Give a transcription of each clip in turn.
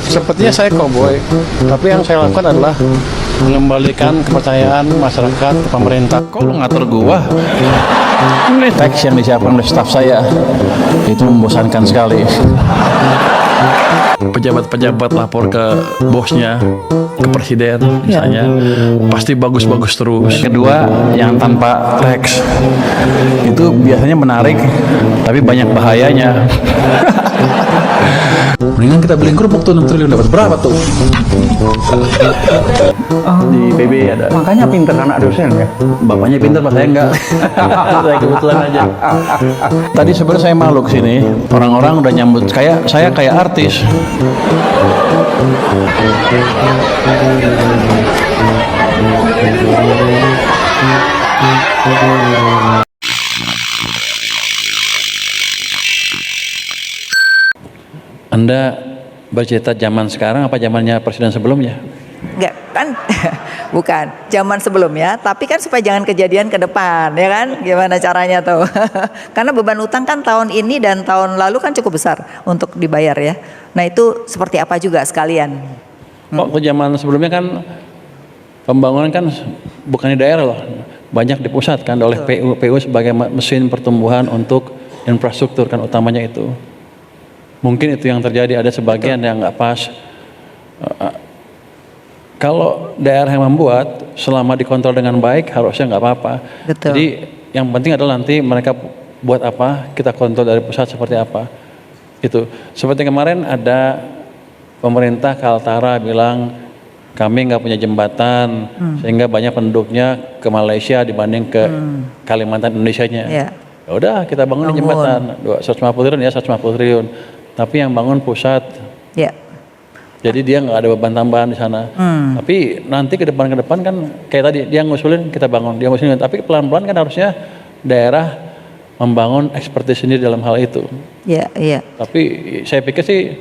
Sepertinya saya cowboy, tapi yang saya lakukan adalah mengembalikan kepercayaan masyarakat ke pemerintah. Kok lu ngatur gua? Ini teks yang disiapkan oleh staf saya itu membosankan sekali. Pejabat-pejabat lapor ke bosnya, ke presiden misalnya, pasti bagus-bagus terus. Kedua, yang tanpa teks itu biasanya menarik, tapi banyak bahayanya. Mendingan kita beli kerupuk tuh 6 triliun, dapat berapa tuh? Di PB ada. Makanya pinter anak dosen ya. Bapaknya pintar, pas saya enggak. Saya kebetulan aja. Tadi sebenarnya saya malu kesini. Orang-orang udah nyambut saya kayak artis. Anda bercerita zaman sekarang apa zamannya presiden sebelumnya? Enggak kan, bukan zaman sebelumnya, tapi kan supaya jangan kejadian ke depan, ya kan? Gimana caranya tuh? Karena beban utang kan tahun ini dan tahun lalu kan cukup besar untuk dibayar ya. Nah itu seperti apa juga sekalian? Waktu zaman sebelumnya kan pembangunan kan bukan di daerah loh, banyak di pusat kan oleh PU sebagai mesin pertumbuhan untuk infrastruktur kan utamanya itu. Mungkin itu yang terjadi, ada sebagian yang nggak pas. Kalau daerah yang membuat, selama dikontrol dengan baik harusnya nggak apa-apa. Jadi yang penting adalah nanti mereka buat apa, kita kontrol dari pusat seperti apa. Itu seperti kemarin ada pemerintah Kaltara bilang kami nggak punya jembatan sehingga banyak penduduknya ke Malaysia dibanding ke Kalimantan Indonesianya. Ya udah kita bangun jembatan 150 triliun ya 150 triliun. Tapi yang bangun pusat. Ya. Jadi dia nggak ada beban tambahan di sana. Tapi nanti ke depan kan kayak tadi dia ngusulin kita bangun, dia ngusulin. Tapi pelan-pelan kan harusnya daerah membangun ekspertis sendiri dalam hal itu. Iya, iya. Tapi saya pikir sih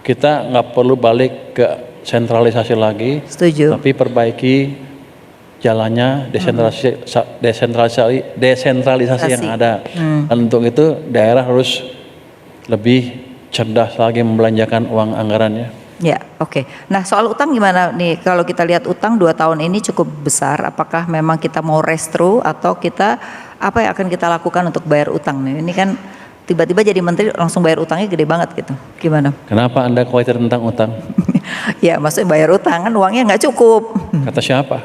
kita nggak perlu balik ke sentralisasi lagi. Setuju. Tapi perbaiki jalannya desentralisasi yang ada. Dan untuk itu daerah harus lebih cerdas lagi membelanjakan uang anggarannya. Ya, oke. Nah soal utang gimana nih? Kalau kita lihat utang 2 tahun ini cukup besar, apakah memang kita mau restro atau kita apa yang akan kita lakukan untuk bayar utang nih? Ini kan tiba-tiba jadi menteri langsung bayar utangnya gede banget gitu. Gimana? Kenapa Anda khawatir tentang utang? Ya maksudnya bayar utang kan uangnya nggak cukup. Kata siapa?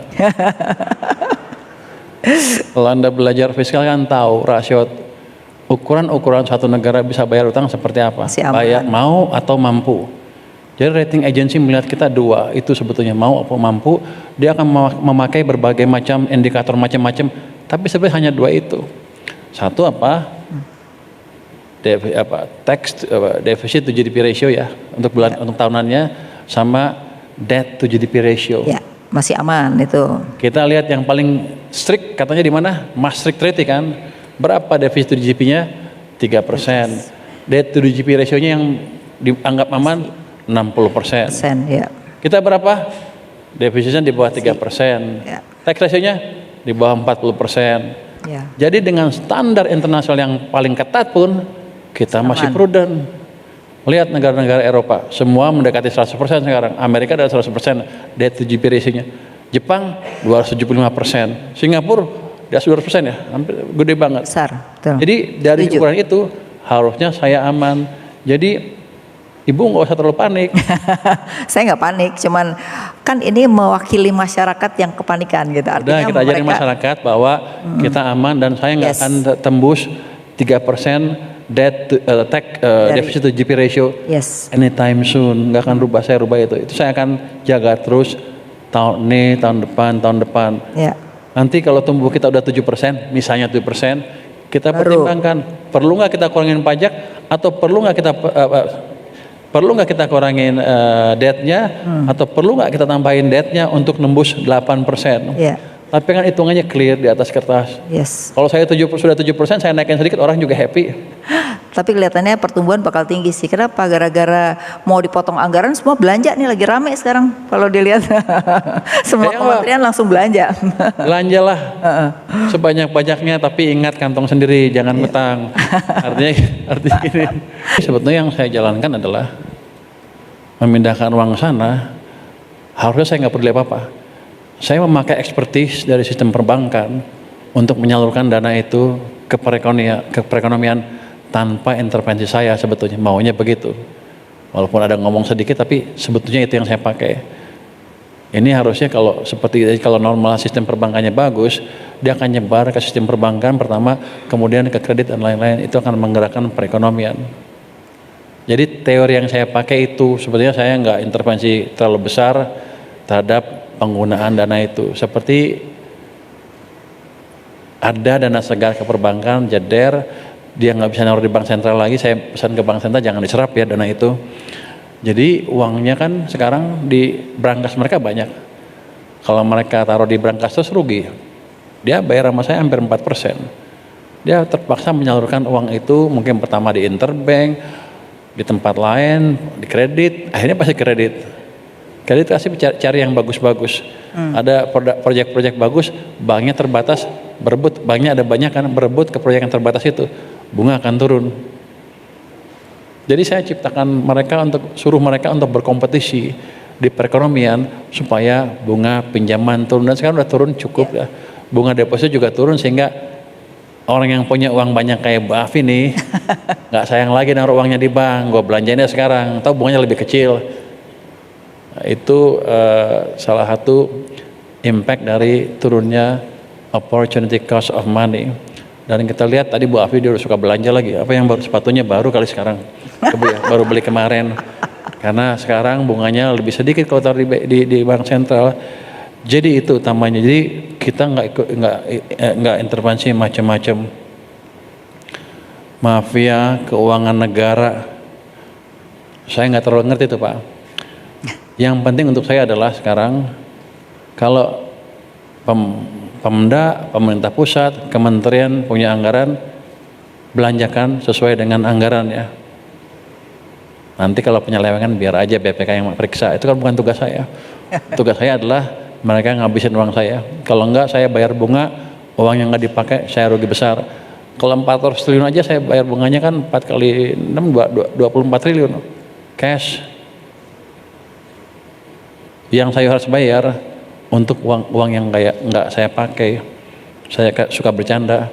Kalau Anda belajar fiskal kan tahu rasio ukuran satu negara bisa bayar utang seperti apa? Bayar mau atau mampu. Jadi rating agency melihat kita dua, itu sebetulnya mau atau mampu. Dia akan memakai berbagai macam indikator macam-macam, tapi sebenarnya hanya dua itu. Satu apa? Defisit to GDP ratio ya untuk untuk tahunannya, sama debt to GDP ratio. Ya, masih aman itu. Kita lihat yang paling strict katanya di mana? Maastricht Treaty kan. Berapa defisit to GDP-nya? 3%. Debt to GDP ratio-nya yang dianggap aman 60%. Ya. Kita berapa? Defisitnya di bawah 3%. Ya. Tax ratio-nya di bawah 40%. Ya. Jadi dengan standar internasional yang paling ketat pun kita masih prudent. Lihat negara-negara Eropa, semua mendekati 100% sekarang. Amerika ada 100% debt to GDP ratio-nya. Jepang 275%. Singapura di atas 200% ya, hampir gede banget. Besar, betul. Jadi dari ukuran itu harusnya saya aman. Jadi ibu nggak usah terlalu panik. Saya nggak panik, cuman kan ini mewakili masyarakat yang kepanikan gitu. Artinya kita ajarin masyarakat bahwa kita aman dan saya nggak akan tembus 3% deficit to GDP ratio anytime soon. Nggak akan rubah, saya rubah itu. Itu saya akan jaga terus tahun ini, tahun depan. Ya. Nanti kalau tumbuh kita udah 7%, misalnya 7%, kita pertimbangkan perlu nggak kita kurangin pajak atau perlu nggak kita kurangin debt-nya atau perlu nggak kita tambahin debt-nya untuk nembus 8%. Yeah. Tapi kan hitungannya clear di atas kertas. Yes. Kalau saya sudah 7%, saya naikin sedikit, orang juga happy. Tapi kelihatannya pertumbuhan bakal tinggi sih. Kenapa? Gara-gara mau dipotong anggaran, semua belanja nih lagi rame sekarang. Kalau dilihat semua kementerian langsung belanja. Belanjalah sebanyak-banyaknya, tapi ingat kantong sendiri, jangan ngutang. Artinya gini. Sebetulnya yang saya jalankan adalah memindahkan uang ke sana, harusnya saya nggak peduli apa-apa. Saya memakai expertise dari sistem perbankan untuk menyalurkan dana itu ke perekonomian tanpa intervensi saya sebetulnya, maunya begitu. Walaupun ada ngomong sedikit, tapi sebetulnya itu yang saya pakai. Ini harusnya kalau normal sistem perbankannya bagus, dia akan nyebar ke sistem perbankan pertama, kemudian ke kredit dan lain-lain, itu akan menggerakkan perekonomian. Jadi teori yang saya pakai itu, sebetulnya saya nggak intervensi terlalu besar terhadap penggunaan dana itu. Seperti ada dana segar ke perbankan, jeder, dia nggak bisa naruh di bank sentral lagi, saya pesan ke bank sentral jangan diserap ya dana itu. Jadi uangnya kan sekarang di brankas mereka banyak. Kalau mereka taruh di brankas terus rugi. Dia bayar sama saya hampir 4%. Dia terpaksa menyalurkan uang itu mungkin pertama di interbank, di tempat lain, di kredit, akhirnya pasti kredit. Kredit pasti cari yang bagus-bagus. Ada proyek-proyek bagus, banknya terbatas, berebut, banknya ada banyak kan, berebut ke proyek yang terbatas itu, bunga akan turun. Jadi saya ciptakan suruh mereka untuk berkompetisi di perekonomian supaya bunga pinjaman turun, dan sekarang udah turun cukup ya. Bunga deposit juga turun sehingga orang yang punya uang banyak kayak Mbak Afi nih nggak sayang lagi naruh uangnya di bank, gue belanjainnya sekarang, tahu bunganya lebih kecil. Nah, itu salah satu impact dari turunnya opportunity cost of money. Dan kita lihat tadi Bu Afi dia udah suka belanja lagi. Apa yang baru, sepatunya baru kali sekarang. Baru beli kemarin. Karena sekarang bunganya lebih sedikit kalau taruh di bank sentral. Jadi itu utamanya. Jadi kita nggak intervensi macam-macam. Mafia keuangan negara. Saya nggak terlalu ngerti itu Pak. Yang penting untuk saya adalah sekarang kalau Pemda, pemerintah pusat, kementerian punya anggaran, belanjakan sesuai dengan anggaran ya. Nanti kalau penyelewengan biar aja BPK yang periksa, itu kan bukan tugas saya. Tugas saya adalah mereka ngabisin uang saya. Kalau enggak saya bayar bunga, uang yang nggak dipakai saya rugi besar. Kalau 400 triliun aja saya bayar bunganya kan 4 kali 6, 24 triliun cash. Yang saya harus bayar untuk uang yang kayak nggak saya pakai. Saya suka bercanda,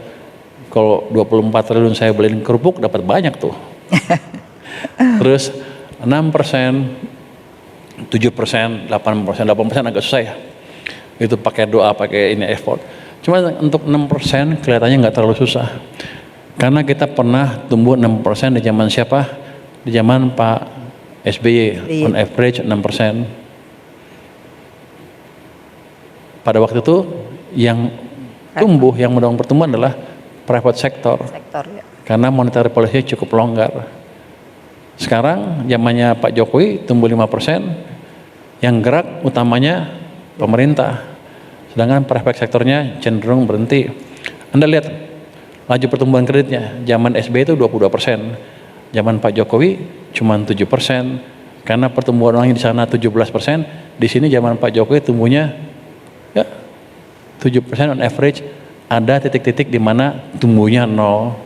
kalau 24 triliun saya beliin kerupuk dapat banyak tuh. Terus 6%, 7%, 8% agak susah ya. Itu pakai doa, pakai ini effort. Cuma untuk 6% kelihatannya nggak terlalu susah. Karena kita pernah tumbuh 6% di zaman siapa? Di zaman Pak SBY, on average 6%. Pada waktu itu yang tumbuh, yang mendorong pertumbuhan adalah private sector ya. Karena monetary policy cukup longgar. Sekarang zamannya Pak Jokowi tumbuh 5%, yang gerak utamanya pemerintah, sedangkan private sektornya cenderung berhenti. Anda lihat laju pertumbuhan kreditnya, zaman SBY itu 22%, zaman Pak Jokowi cuma 7%, karena pertumbuhan orangnya di sana 17%, di sini zaman Pak Jokowi tumbuhnya ya 7% on average. Ada titik-titik di mana tumbuhnya 0.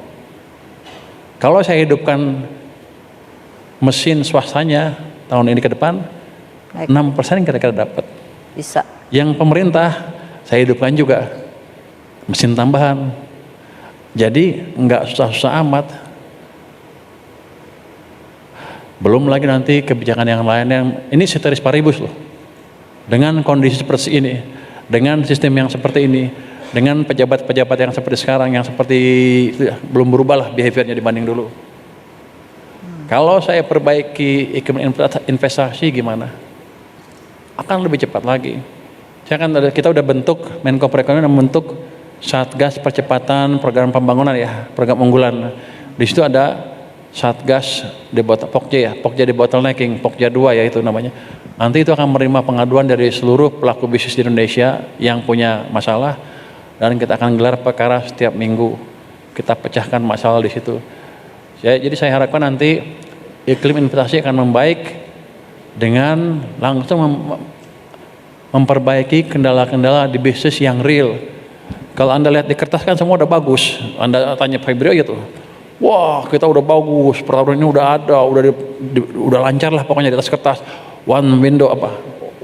Kalau saya hidupkan mesin swastanya tahun ini ke depan, 6% kira-kira dapat. Bisa. Yang pemerintah saya hidupkan juga mesin tambahan. Jadi nggak susah-susah amat. Belum lagi nanti kebijakan yang lain yang ini ceteris paribus loh. Dengan kondisi seperti ini, dengan sistem yang seperti ini, dengan pejabat-pejabat yang seperti sekarang, yang seperti itu ya, belum berubah lah behaviornya dibanding dulu. Kalau saya perbaiki iklim investasi gimana? Akan lebih cepat lagi. Kita udah bentuk, Menko Perekonomian membentuk Satgas Percepatan Program Pembangunan ya, program unggulan. Di situ ada Satgas Pokja di bottlenecking, Pokja 2 ya itu namanya. Nanti itu akan menerima pengaduan dari seluruh pelaku bisnis di Indonesia yang punya masalah, dan kita akan gelar perkara setiap minggu. Kita pecahkan masalah di situ. Jadi saya harapkan nanti iklim investasi akan membaik dengan langsung memperbaiki kendala-kendala di bisnis yang real. Kalau Anda lihat di kertas kan semua udah bagus. Anda tanya Febrio aja tuh, wah kita udah bagus, peraturan ini udah ada, udah lancar lah pokoknya di atas kertas. One window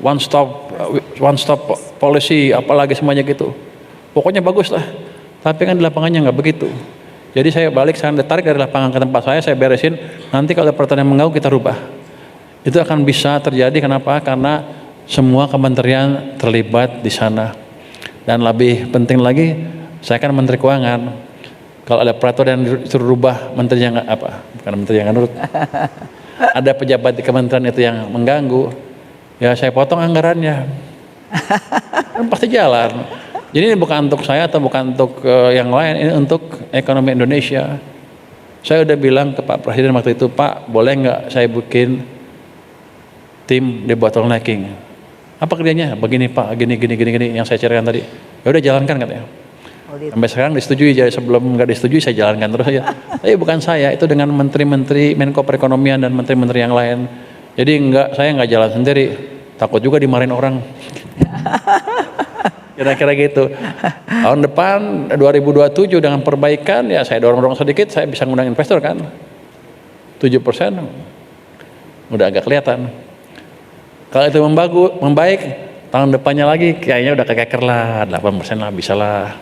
one stop policy, apalagi semuanya gitu. Pokoknya bagus lah. Tapi kan di lapangannya nggak begitu. Jadi saya balik, saya tarik dari lapangan ke tempat saya beresin. Nanti kalau ada peraturan yang mengganggu kita rubah. Itu akan bisa terjadi. Kenapa? Karena semua kementerian terlibat di sana. Dan lebih penting lagi, saya kan Menteri Keuangan. Kalau ada peraturan yang disuruh rubah, menterinya nggak bukan menteri yang nggak nurut. Ada pejabat di kementerian itu yang mengganggu, ya saya potong anggarannya. Kan pasti jalan. Jadi ini bukan untuk saya atau bukan untuk yang lain, ini untuk ekonomi Indonesia. Saya udah bilang ke Pak Presiden waktu itu, Pak, boleh nggak saya bikin tim debottlenecking? Apa kerjanya? Begini Pak, gini yang saya ceritakan tadi. Ya udah jalankan katanya. Sampai sekarang disetujui, jadi sebelum nggak disetujui saya jalankan terus aja. Tapi bukan saya, itu dengan menteri-menteri, Menko Perekonomian dan menteri-menteri yang lain. Jadi saya nggak jalan sendiri, takut juga dimarahin orang. Kira-kira gitu. Tahun depan 2027 dengan perbaikan, ya saya dorong sedikit, saya bisa ngundang investor kan. 7% udah agak kelihatan. Kalau itu membaik, tahun depannya lagi kayaknya udah kekeker lah, 8% lah bisa lah.